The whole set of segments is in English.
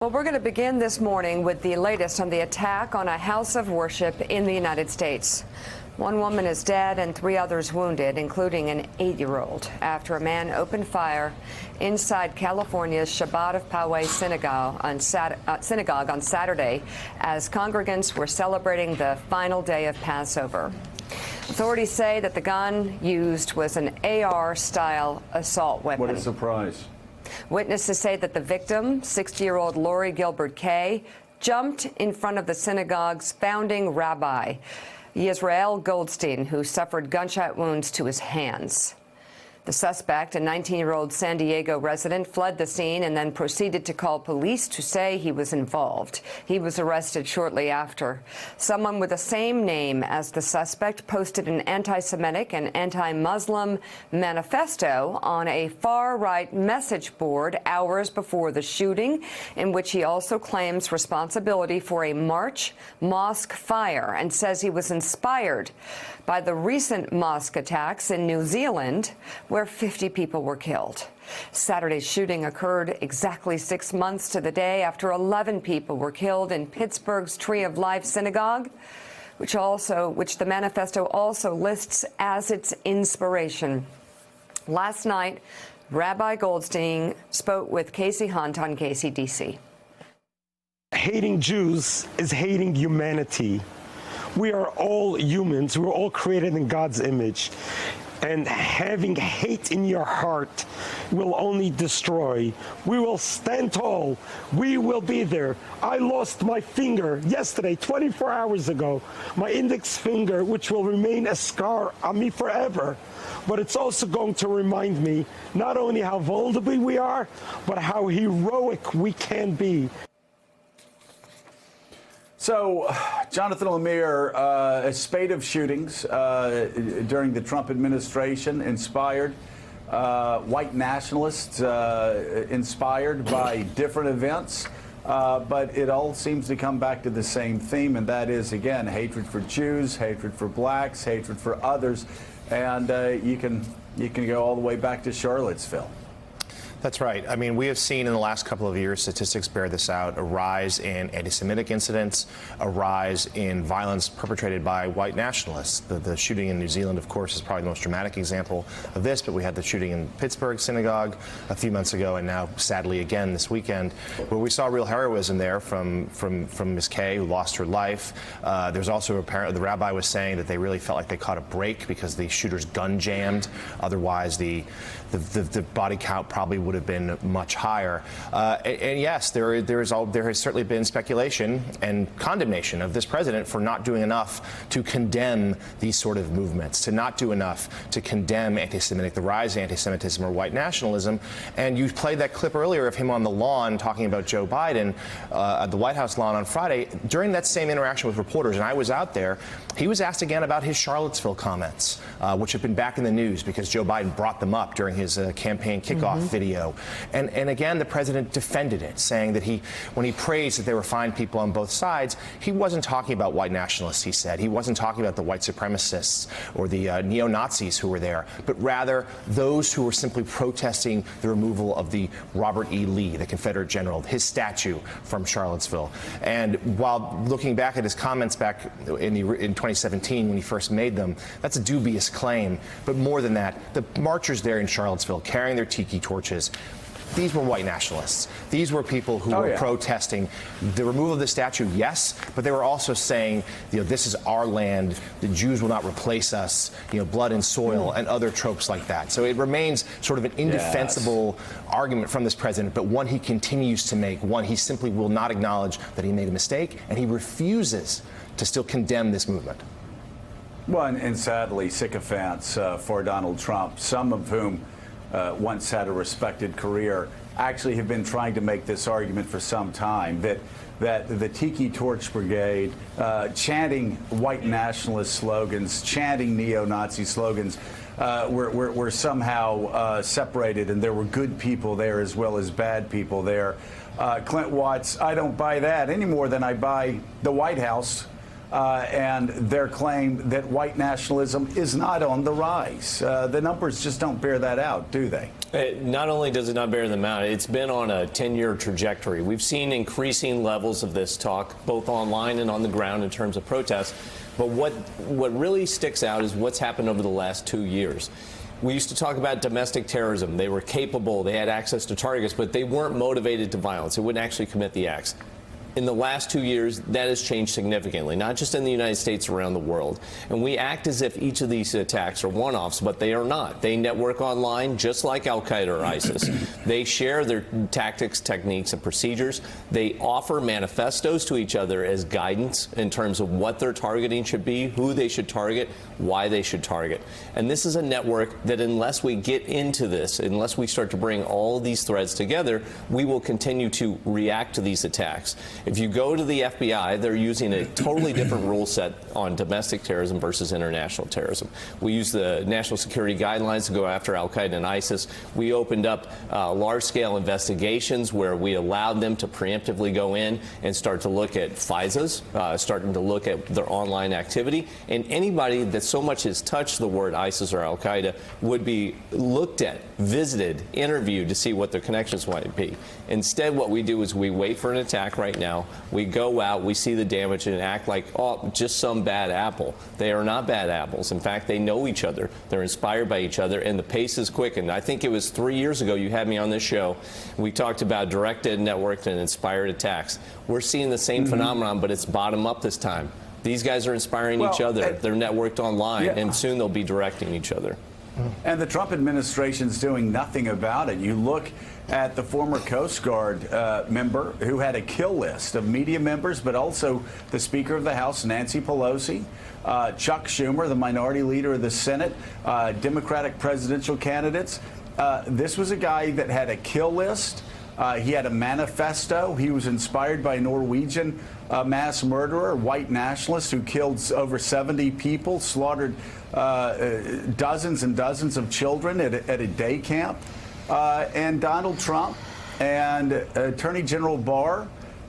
Well, we're going to begin this morning with the latest on the attack on a house of worship in the United States. One woman is dead and 3 others wounded, including an 8-year-old, after a man opened fire inside California's Shabbat of Poway synagogue on Saturday as congregants were celebrating the final day of Passover. Authorities say that the gun used was an AR-style assault weapon. What a surprise. Witnesses say that the victim, 60-year-old Lori Gilbert Kay, jumped in front of the synagogue's founding rabbi, Yisrael Goldstein, who suffered gunshot wounds to his hands. The suspect, a 19-year-old San Diego resident, fled the scene and then proceeded to call police to say he was involved. He was arrested shortly after. Someone with the same name as the suspect posted an anti-Semitic and anti-Muslim manifesto on a far-right message board hours before the shooting, in which he also claims responsibility for a March mosque fire and says he was inspired by the recent mosque attacks in New Zealand, where 50 people were killed. Saturday's shooting occurred exactly 6 months to the day after 11 people were killed in Pittsburgh's Tree of Life synagogue, which the manifesto also lists as its inspiration. Last night, Rabbi Goldstein spoke with Casey Hunt on KCDC. Hating Jews is hating humanity. We are all humans. We're all created in God's image. And having hate in your heart will only destroy. We will stand tall. We will be there. I lost my finger yesterday, 24 hours ago, my index finger, which will remain a scar on me forever. But it's also going to remind me not only how vulnerable we are, but how heroic we can be. So, Jonathan Lemire, a spate of shootings during the Trump administration inspired white nationalists, inspired by different events. But it all seems to come back to the same theme, and that is, again, hatred for Jews, hatred for blacks, hatred for others. And you can go all the way back to Charlottesville. That's right. I mean, we have seen in the last couple of years, statistics bear this out, a rise in anti-Semitic incidents, a rise in violence perpetrated by white nationalists. The shooting in New Zealand, of course, is probably the most dramatic example of this, but we had the shooting in Pittsburgh synagogue a few months ago, and now, sadly, again this weekend, where we saw real heroism there from Ms. Kay, who lost her life. There's also, apparently, the rabbi was saying that they really felt like they caught a break because the shooter's gun jammed. Otherwise, the body count probably would have been much higher. And yes, there has certainly been speculation and condemnation of this president for not doing enough to condemn these sort of movements, to not do enough to condemn anti-Semitic, the rise of anti-Semitism or white nationalism. And you played that clip earlier of him on the lawn talking about Joe Biden at the White House lawn on Friday. During that same interaction with reporters, and I was out there, he was asked again about his Charlottesville comments, which have been back in the news because Joe Biden brought them up during his campaign kickoff video. And again, the president defended it, saying that when he praised that there were fine people on both sides, he wasn't talking about white nationalists, he said. He wasn't talking about the white supremacists or the neo-Nazis who were there, but rather those who were simply protesting the removal of the Robert E. Lee, the Confederate general, his statue from Charlottesville. And while looking back at his comments back in 2017 when he first made them, that's a dubious claim. But more than that, the marchers there in Charlottesville carrying their tiki torches, these were white nationalists. These were people who were protesting the removal of the statue, yes, but they were also saying, this is our land, the Jews will not replace us, blood and soil, and other tropes like that. So it remains sort of an indefensible argument from this president, but one he continues to make, one he simply will not acknowledge that he made a mistake, and he refuses to still condemn this movement. Well, and sadly, sycophants for Donald Trump, some of whom once had a respected career, actually have been trying to make this argument for some time that the Tiki Torch Brigade, chanting white nationalist slogans, chanting neo-Nazi slogans, were somehow separated, and there were good people there as well as bad people there. Clint Watts, I don't buy that any more than I buy the White House and their claim that white nationalism is not on the rise. The numbers just don't bear that out, do they? Not only does it not bear them out, it's been on a 10-year trajectory. We've seen increasing levels of this talk, both online and on the ground in terms of protests. But what really sticks out is what's happened over the last 2 years. We used to talk about domestic terrorism. They were capable, they had access to targets, but they weren't motivated to violence. They wouldn't actually commit the acts. In the last 2 years, that has changed significantly, not just in the United States, around the world. And we act as if each of these attacks are one-offs, but they are not. They network online just like Al-Qaeda or ISIS. They share their tactics, techniques, and procedures. They offer manifestos to each other as guidance in terms of what their targeting should be, who they should target, why they should target. And this is a network that unless we get into this, unless we start to bring all these threads together, we will continue to react to these attacks. If you go to the FBI, they're using a totally different rule set on domestic terrorism versus international terrorism. We use the national security guidelines to go after Al-Qaeda and ISIS. We opened up large-scale investigations where we allowed them to preemptively go in and start to look at FISAs, starting to look at their online activity. And anybody that so much as touched the word ISIS or Al-Qaeda would be looked at, visited, interviewed to see what their connections might be. Instead, what we do is we wait for an attack right now. We go out, we see the damage, and act like, oh, just some bad apple. They are not bad apples. In fact, they know each other. They're inspired by each other, and the pace is quickened. I think it was 3 years ago you had me on this show. We talked about directed, networked, and inspired attacks. We're seeing the same phenomenon, but it's bottom up this time. These guys are inspiring each other. They're networked online, and soon they'll be directing each other. And the Trump administration's doing nothing about it. You look at the former Coast Guard member who had a kill list of media members, but also the Speaker of the House, Nancy Pelosi, Chuck Schumer, the minority leader of the Senate, Democratic presidential candidates. This was a guy that had a kill list. He had a manifesto. He was inspired by a Norwegian mass murderer, white nationalist who killed over 70 people, slaughtered dozens and dozens of children at a day camp. And Donald Trump and Attorney General Barr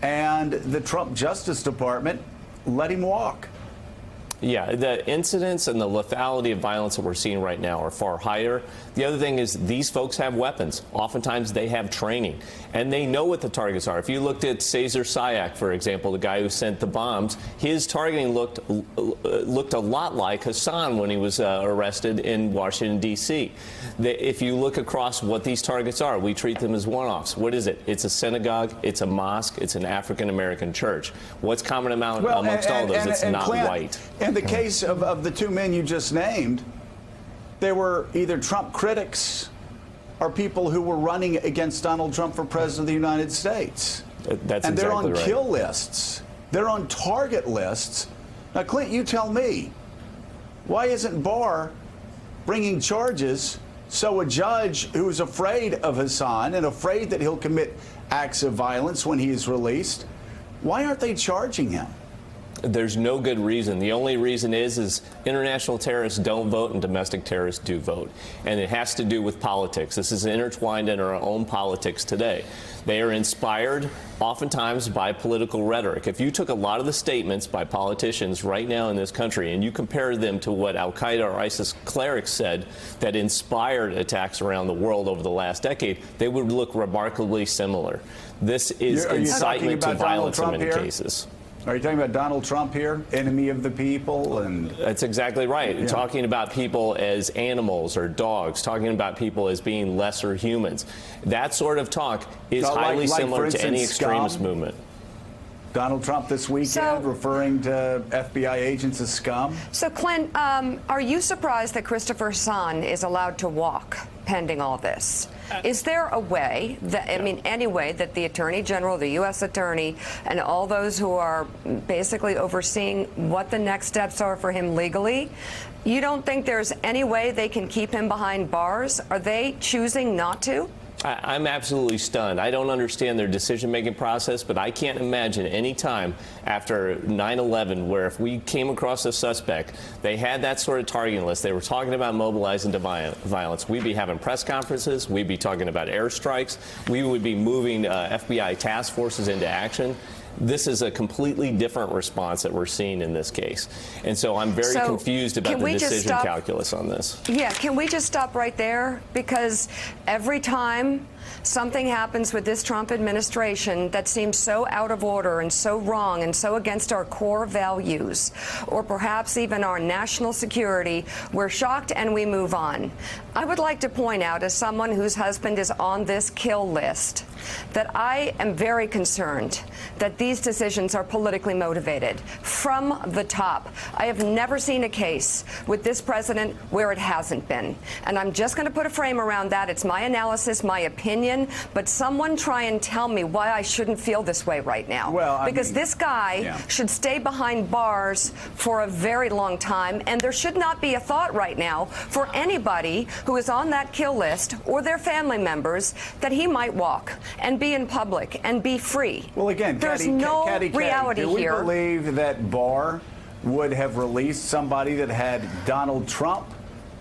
and the Trump Justice Department let him walk. Yeah, the incidence and the lethality of violence that we're seeing right now are far higher. The other thing is these folks have weapons. Oftentimes they have training, and they know what the targets are. If you looked at Cesar Sayak, for example, the guy who sent the bombs, his targeting looked a lot like Hassan when he was arrested in Washington, D.C. If you look across what these targets are, we treat them as one-offs. What is it? It's a synagogue, it's a mosque, it's an African-American church. What's common amongst all those? It's not Clint, white. In the case of the two men you just named, they were either Trump critics or people who were running against Donald Trump for president of the United States. That's and they're exactly on right. kill lists. They're on target lists. Now, Clint, you tell me, why isn't Barr bringing charges so a judge who's afraid of Hassan and afraid that he'll commit acts of violence when he is released, why aren't they charging him? There's no good reason. The only reason is international terrorists don't vote and domestic terrorists do vote. And it has to do with politics. This is intertwined in our own politics today. They are inspired oftentimes by political rhetoric. If you took a lot of the statements by politicians right now in this country and you compare them to what Al-Qaeda or ISIS clerics said that inspired attacks around the world over the last decade, they would look remarkably similar. This is incitement to violence in many cases. Are you talking about Donald Trump here, enemy of the people? And that's exactly right. Yeah. Talking about people as animals or dogs, talking about people as being lesser humans. That sort of talk is highly similar to any extremist movement. Donald Trump this weekend referring to FBI agents as scum. So, Clint, are you surprised that Christopher Hassan is allowed to walk pending all this? Is there a way that, I mean, any way that the Attorney General, the U.S. Attorney, and all those who are basically overseeing what the next steps are for him legally, you don't think there's any way they can keep him behind bars? Are they choosing not to? I'm absolutely stunned. I don't understand their decision-making process, but I can't imagine any time after 9/11 where if we came across a suspect, they had that sort of targeting list, they were talking about mobilizing to violence, we'd be having press conferences, we'd be talking about airstrikes, we would be moving FBI task forces into action. This is a completely different response that we're seeing in this case. And so I'm very confused about the decision calculus on this. Yeah, can we just stop right there? Because every time something happens with this Trump administration that seems so out of order and so wrong and so against our core values, or perhaps even our national security, we're shocked and we move on. I would like to point out, as someone whose husband is on this kill list, that I am very concerned that these decisions are politically motivated from the top. I have never seen a case with this president where it hasn't been. And I'm just going to put a frame around that. It's my analysis, my opinion, but someone try and tell me why I shouldn't feel this way right now. Well, because this guy should stay behind bars for a very long time, and there should not be a thought right now for anybody who is on that kill list or their family members that he might walk and be in public and be free. Well, again, there's no reality here. Do we believe that Barr would have released somebody that had Donald Trump,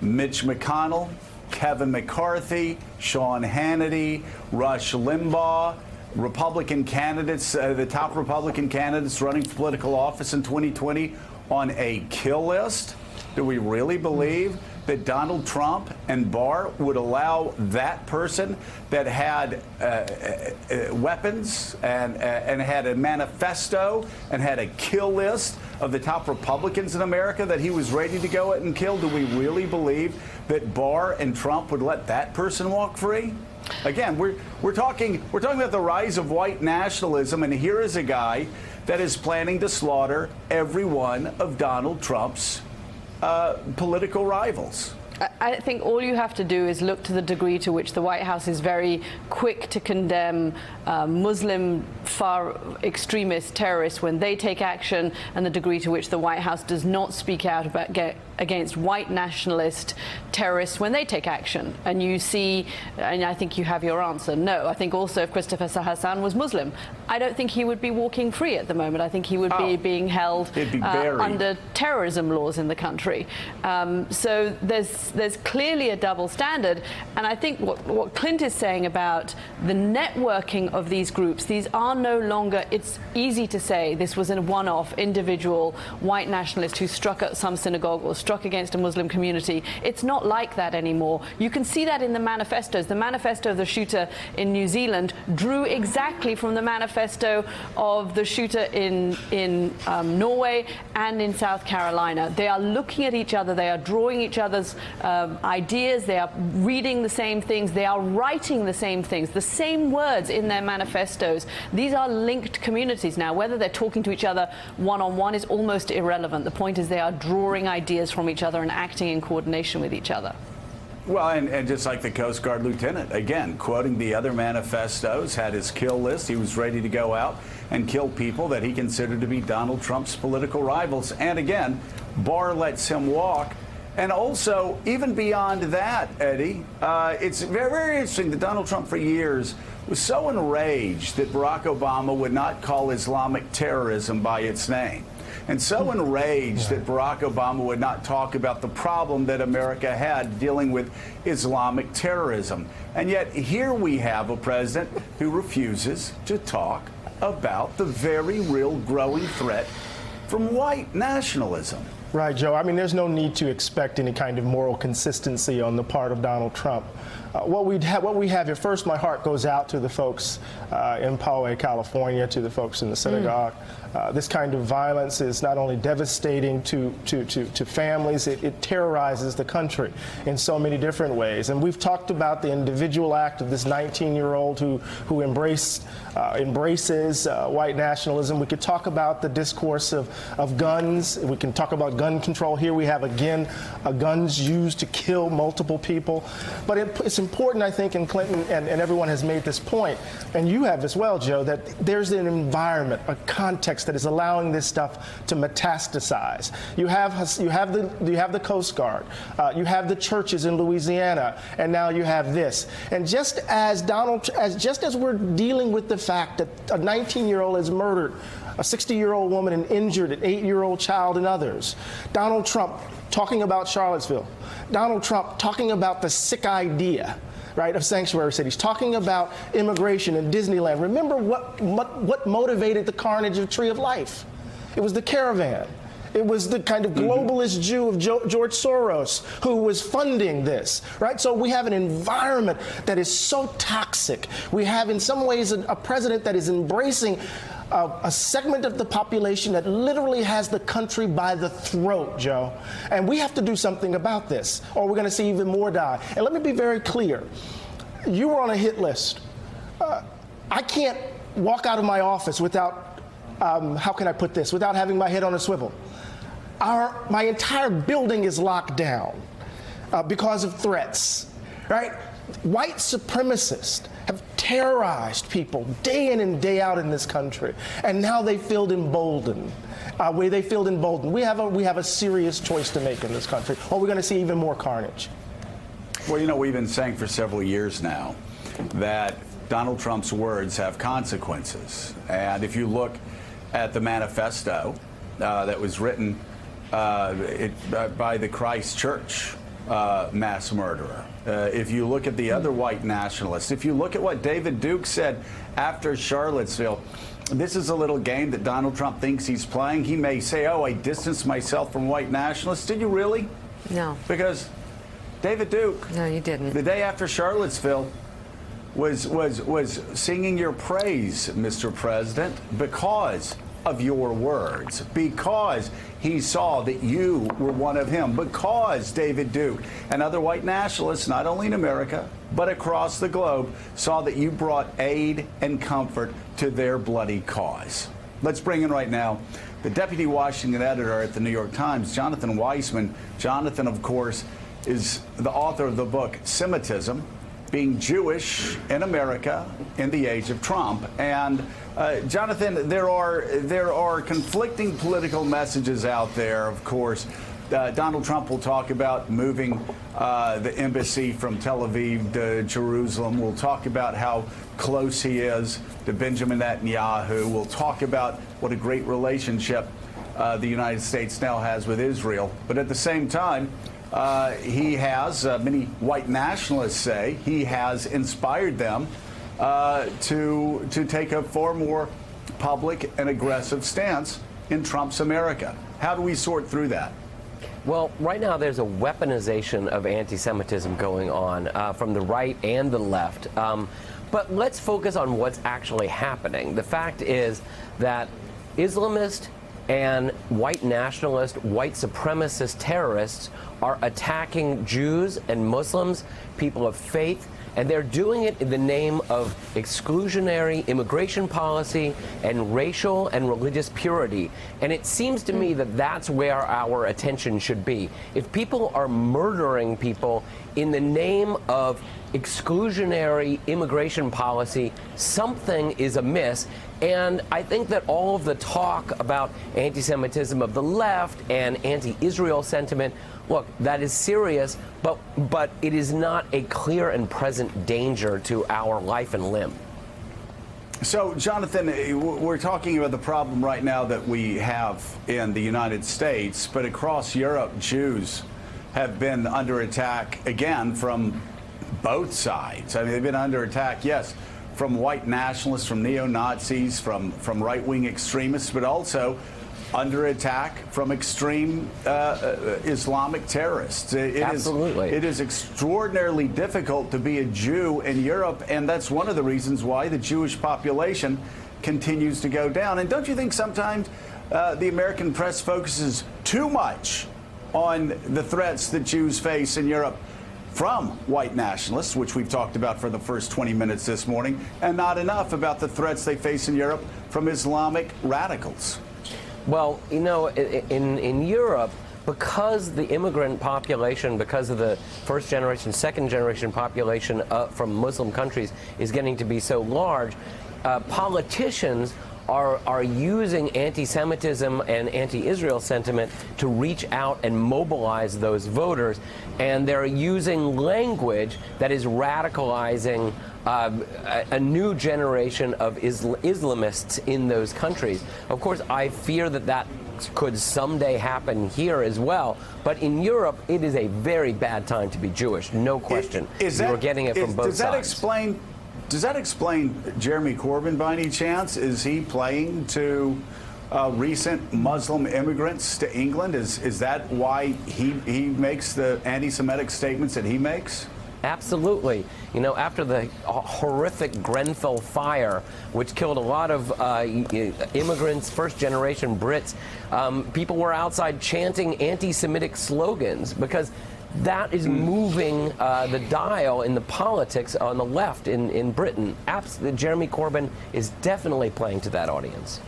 Mitch McConnell, Kevin McCarthy, Sean Hannity, Rush Limbaugh, Republican candidates, the top Republican candidates running for political office in 2020 on a kill list? Do we really believe that Donald Trump and Barr would allow that person that had weapons and had a manifesto and had a kill list of the top Republicans in America that he was ready to go out and kill? Do we really believe that Barr and Trump would let that person walk free? Again, we're talking about the rise of white nationalism, and here is a guy that is planning to slaughter every one of Donald Trump's political rivals. I think all you have to do is look to the degree to which the White House is very quick to condemn Muslim far extremist terrorists when they take action, and the degree to which the White House does not speak out against white nationalist terrorists when they take action. And you see, and I think you have your answer. No, I think also if Christopher Hassan was Muslim, I don't think he would be walking free at the moment. I think he would be being held under terrorism laws in the country. So there's clearly a double standard. And I think what Clint is saying about the networking of these groups, these are no longer, it's easy to say this was a one-off individual white nationalist who struck at some synagogue or struck against a Muslim community. It's not like that anymore. You can see that in the manifestos. The manifesto of the shooter in New Zealand drew exactly from the manifesto of the shooter in Norway and in South Carolina. They are looking at each other. They are drawing each other's ideas. They are reading the same things. They are writing the same things, the same words in their manifestos. These are linked communities now. Whether they're talking to each other one-on-one is almost irrelevant. The point is they are drawing ideas from each other and acting in coordination with each other. Well, and just like the Coast Guard lieutenant, again, quoting the other manifestos, had his kill list. He was ready to go out and kill people that he considered to be Donald Trump's political rivals. And again, Barr lets him walk. And also, even beyond that, Eddie, it's very, very interesting that Donald Trump for years was so enraged that Barack Obama would not call Islamic terrorism by its name, and so enraged that Barack Obama would not talk about the problem that America had dealing with Islamic terrorism. And yet here we have a president who refuses to talk about the very real growing threat from white nationalism. Right, Joe. I mean, there's no need to expect any kind of moral consistency on the part of Donald Trump. What we have here, first, my heart goes out to the folks in Poway, California, to the folks in the synagogue. This kind of violence is not only devastating to families, it terrorizes the country in so many different ways. And we've talked about the individual act of this 19-year-old who embraces white nationalism. We could talk about the discourse of guns. We can talk about gun control. Here we have, again, guns used to kill multiple people. But it's important, I think, and Clinton and everyone has made this point, and you have as well, Joe, that there's an environment, a context that is allowing this stuff to metastasize. You have the Coast Guard, you have the churches in Louisiana, and now you have this. And just as we're dealing with the fact that a 19-year-old has murdered a 60-year-old woman and injured an 8-year-old child and others, Donald Trump talking about Charlottesville, Donald Trump talking about the sick idea right, of sanctuary cities, talking about immigration and Disneyland. Remember what motivated the carnage of Tree of Life? It was the caravan. It was the kind of globalist Jew of George Soros who was funding this, right? So we have an environment that is so toxic. We have, in some ways, a president that is embracing a segment of the population that literally has the country by the throat, Joe. And we have to do something about this, or we're going to see even more die. And let me be very clear. You were on a hit list. I can't walk out of my office without, how can I put this, without having my head on a swivel. My entire building is locked down because of threats, right? White supremacists have terrorized people day in and day out in this country, and now they feel emboldened. We have a serious choice to make in this country, or we're going to see even more carnage. Well, you know, we've been saying for several years now that Donald Trump's words have consequences, and if you look at the manifesto that was written by the Christ Church mass murderer. If you look at the other white nationalists, if you look at what David Duke said after Charlottesville, this is a little game that Donald Trump thinks he's playing. He may say, oh, I distanced myself from white nationalists. Did you really? No. Because David Duke, No, you didn't. the day after Charlottesville, was singing your praise, Mr. President, because of your words, because he saw that you were one of him, because David Duke and other white nationalists, not only in America, but across the globe, saw that you brought aid and comfort to their bloody cause. Let's bring in right now the deputy Washington editor at the New York Times, Jonathan Weissman. Jonathan, of course, is the author of the book Semitism, Being Jewish in America in the Age of Trump. And Jonathan, there are conflicting political messages out there. Of course, Donald Trump will talk about moving the embassy from Tel Aviv to Jerusalem. We'll talk about how close he is to Benjamin Netanyahu. We'll talk about what a great relationship the United States now has with Israel. But at the same time, he has, many white nationalists say, he has inspired them to take a far more public and aggressive stance in Trump's America. How do we sort through that? Well, right now there's a weaponization of anti-Semitism going on from the right and the left. But let's focus on what's actually happening. The fact is that Islamist and white nationalist, white supremacist terrorists are attacking Jews and Muslims, people of faith, and they're doing it in the name of exclusionary immigration policy and racial and religious purity. And it seems to me that that's where our attention should be. If people are murdering people in the name of exclusionary immigration policy, something is amiss. And I think that all of the talk about anti-Semitism of the left and anti-Israel sentiment, look, that is serious, but it is not a clear and present danger to our life and limb. So, Jonathan, we're talking about the problem right now that we have in the United States, but across Europe, Jews have been under attack again from both sides. I mean, they've been under attack, yes, from white nationalists, from neo-Nazis, from right-wing extremists, but also under attack from extreme Islamic terrorists. Absolutely. It is extraordinarily difficult to be a Jew in Europe, and that's one of the reasons why the Jewish population continues to go down. And don't you think sometimes the American press focuses too much on the threats that Jews face in Europe from white nationalists, which we've talked about for the first 20 minutes this morning, and not enough about the threats they face in Europe from Islamic radicals? Well, you know, in Europe, because the immigrant population, because of the first generation, second generation population from Muslim countries is getting to be so large, politicians are using anti-Semitism and anti-Israel sentiment to reach out and mobilize those voters, and they're using language that is radicalizing a new generation of Islamists in those countries. Of course, I fear that could someday happen here as well. But in Europe, it is a very bad time to be Jewish, no question. You're getting it from both sides. Does that explain Jeremy Corbyn by any chance? Is he playing to recent Muslim immigrants to England? Is that why he makes the anti-Semitic statements that he makes? Absolutely. You know, after the horrific Grenfell fire, which killed a lot of immigrants, first-generation Brits, people were outside chanting anti-Semitic slogans because that is moving the dial in the politics on the left in Britain. Jeremy Corbyn is definitely playing to that audience.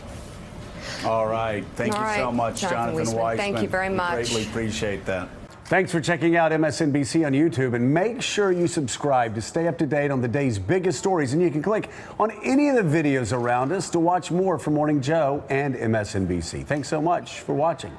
All right. Thank you so much, Jonathan Weissman. Thank you very much. We greatly appreciate that. Thanks for checking out MSNBC on YouTube, and make sure you subscribe to stay up to date on the day's biggest stories. And you can click on any of the videos around us to watch more from Morning Joe and MSNBC. Thanks so much for watching.